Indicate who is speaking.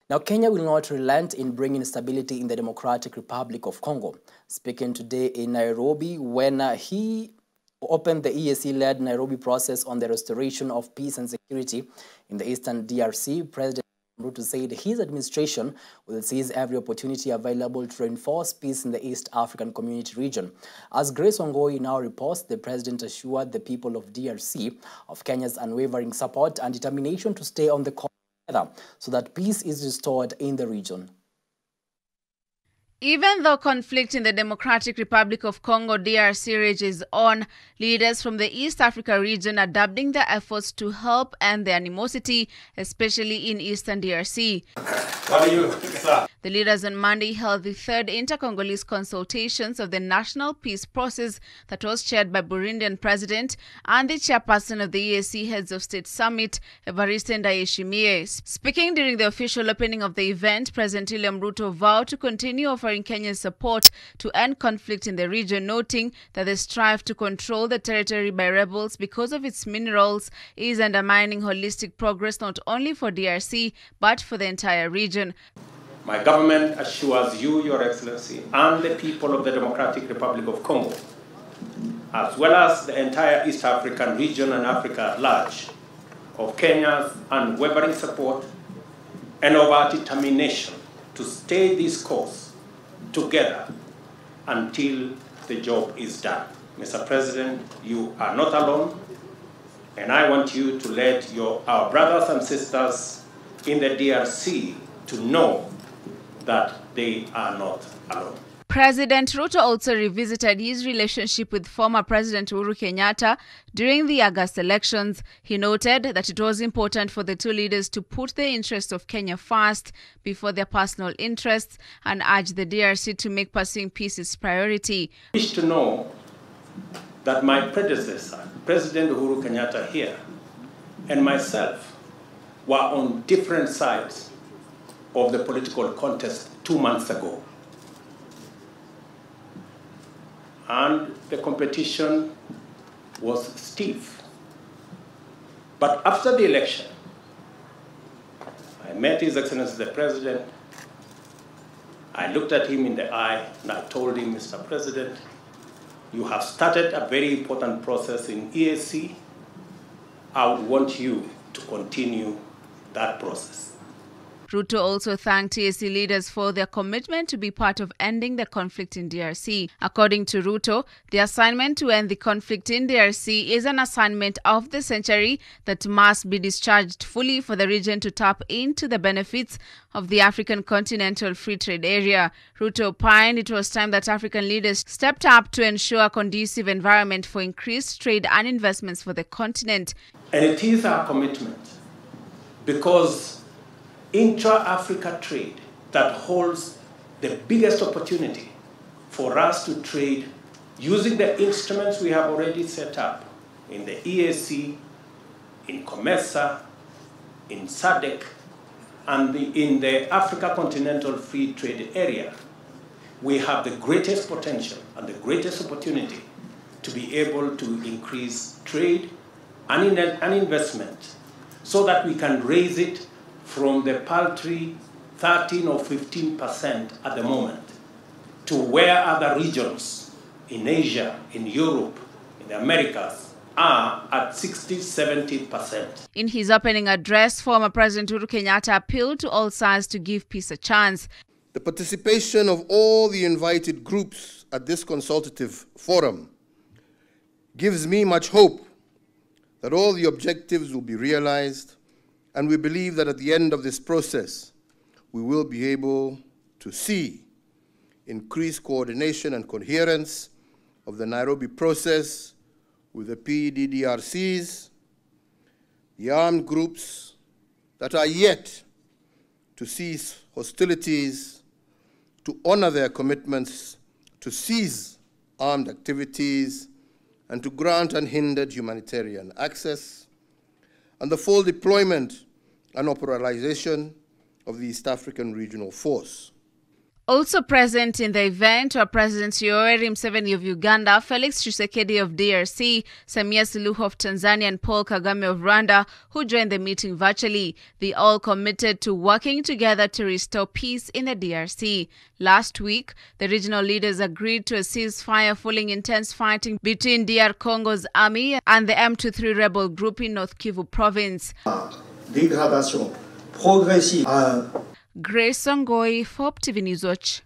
Speaker 1: Now, Kenya will not relent in bringing stability in the Democratic Republic of Congo. Speaking today in Nairobi when he opened the EAC-led Nairobi process on the restoration of peace and security in the eastern DRC, President Ruto said his administration will seize every opportunity available to reinforce peace in the East African Community region. As Grace Wangoi now reports, the president assured the people of DRC of Kenya's unwavering support and determination to stay on the course together so that peace is restored in the region.
Speaker 2: Even though conflict in the Democratic Republic of Congo DRC rages on, leaders from the East Africa region are doubling their efforts to help end the animosity, especially in eastern DRC. The leaders on Monday held the third inter-Congolese consultations of the national peace process that was chaired by Burundian President and the chairperson of the EAC Heads of State Summit, Evariste Ndayishimiye. Speaking during the official opening of the event, President William Ruto vowed to continue offering Kenya's support to end conflict in the region, noting that the strive to control the territory by rebels because of its minerals is undermining holistic progress not only for DRC but for the entire region.
Speaker 3: My government assures you, Your Excellency, and the people of the Democratic Republic of Congo, as well as the entire East African region and Africa at large, of Kenya's unwavering support and of our determination to stay this course together until the job is done. Mr. President, you are not alone, and I want you to let our brothers and sisters in the DRC to know that they are not alone.
Speaker 2: President Ruto also revisited his relationship with former President Uhuru Kenyatta during the August elections. He noted that it was important for the two leaders to put the interests of Kenya first before their personal interests and urged the DRC to make pursuing peace its priority.
Speaker 3: I wish to know that my predecessor, President Uhuru Kenyatta here, and myself were on different sides of the political contest 2 months ago. And the competition was stiff. But after the election, I met His Excellency the President. I looked at him in the eye and I told him, Mr. President, you have started a very important process in EAC. I would want you to continue that process.
Speaker 2: Ruto also thanked EAC leaders for their commitment to be part of ending the conflict in DRC. According to Ruto, the assignment to end the conflict in DRC is an assignment of the century that must be discharged fully for the region to tap into the benefits of the African Continental Free Trade Area. Ruto opined it was time that African leaders stepped up to ensure a conducive environment for increased trade and investments for the continent.
Speaker 3: And it is our commitment because intra-Africa trade that holds the biggest opportunity for us to trade using the instruments we have already set up in the EAC, in COMESA, in SADC, and in the Africa Continental Free Trade Area. We have the greatest potential and the greatest opportunity to be able to increase trade and investment so that we can raise it from the paltry 13 or 15% at the moment to where other regions in Asia, in Europe, in the Americas are at 60–70%.
Speaker 2: In his opening address, former President Uhuru Kenyatta appealed to all sides to give peace a chance.
Speaker 4: The participation of all the invited groups at this consultative forum gives me much hope that all the objectives will be realized. And we believe that at the end of this process, we will be able to see increased coordination and coherence of the Nairobi process with the PDDRCs, the armed groups that are yet to cease hostilities, to honor their commitments, to cease armed activities, and to grant unhindered humanitarian access, and the full deployment and operationalization of the East African Regional Force.
Speaker 2: Also present in the event were Presidents Yoweri Museveni of Uganda, Felix Tshisekedi of DRC, Samia Suluhu of Tanzania and Paul Kagame of Rwanda, who joined the meeting virtually. They all committed to working together to restore peace in the DRC. Last week, the regional leaders agreed to a ceasefire following intense fighting between DR Congo's army and the M23 rebel group in North Kivu province.
Speaker 5: Dégradation progressive.
Speaker 2: Grace Songoi, FOP TV News Watch.